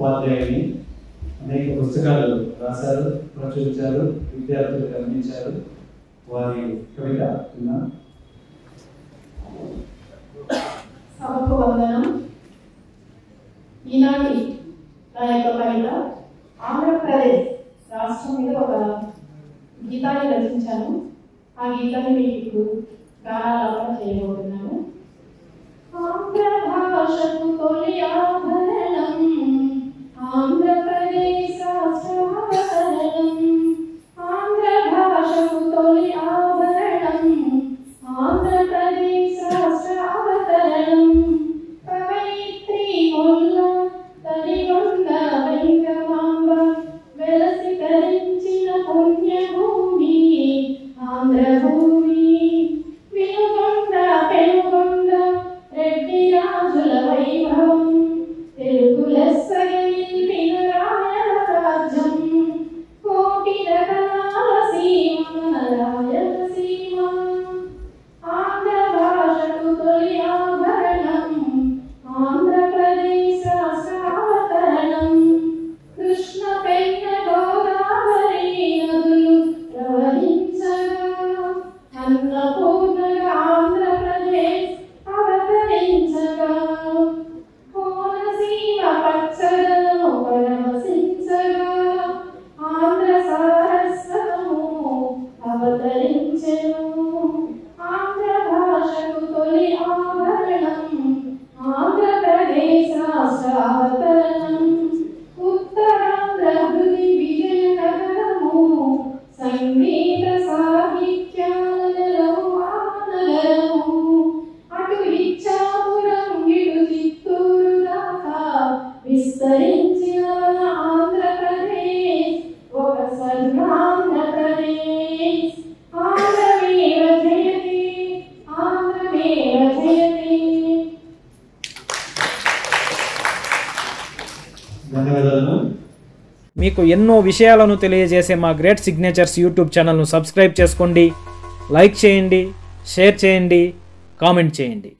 ఉపాధ్యాయుని. అనేక పుస్తకాలు రాశారు, ప్రచురించారు, విద్యార్థులకు అందించారు. వారి కవిత విన్నాం. సభకు వందనం. ఈనాటి నా యొక్క కవిత ఆంధ్రప్రదేశ్ రాష్ట్రం మీద ఒక గీతాన్ని రచించాను. ఆ గీతాన్ని మీకు ఇప్పుడు గానాలాపన చేయబోతున్నాను. ఆంధ్ర భాషకు తొలి ఆభరణం ఆంధ్రప్రదేశ్ రాష్ట్రావతరణం. ఆంధ్ర భాషకు తొలి ఆభరణం ఆంధ్రప్రదేశ్ రాష్ట్రావతరణం. కవయిత్రి ముల్ల తలిగొండ వెంగమాంబ వెలసి తరించిన పుణ్యభూమి ఆంధ్రభూమి. వినుగొండ పెనుగొండ రెడ్డి రాజుల వైభవం తెలుగు లెస్సగా నిలిపిన రాయల రాజ్యం. కోటి రతనాల సీమ రాయలసీమ. ఆంధ్ర భాషకు తొలి ఆభరణం ఆంధ్రప్రదేశ్ రాష్ట్రావతరణం. కృష్ణ పెన్న గోదావరి నదులు ప్రవహించగా అన్నపూర్ణగా ఆంధ్రప్రదేశ్ అవతరించగా. కోనసీమ పచ్చదనం పరవశించగా ఆంధ్ర సారస్వతము అవతరించెను. ఆంధ్ర భాషకు తొలి ఆభరణం ఆంధ్రప్రదేశ్ రాష్ట్రావతరణం. ఉత్తరాంధ్ర హృది విజయ నగరము సంగీత సాహిత్యాలలో ఆనగరము. అటు ఇచ్చాపురం ఇటు చిత్తూరు దాకా విస్తరించిన మన ఆంధ్రప్రదేశ్ ఒక స్వర్గాంధ్రప్రదేశ్. ఆంధ్రమేవ జయతే ఆంధ్రమేవ జయతే. ధన్యవాదాలు. మీకు ఎన్నో విషయాలను తెలియజేసే మా గ్రేట్ సిగ్నేచర్స్ యూట్యూబ్ ఛానల్ను సబ్స్క్రైబ్ చేసుకోండి, లైక్ చేయండి, షేర్ చేయండి, కామెంట్ చేయండి.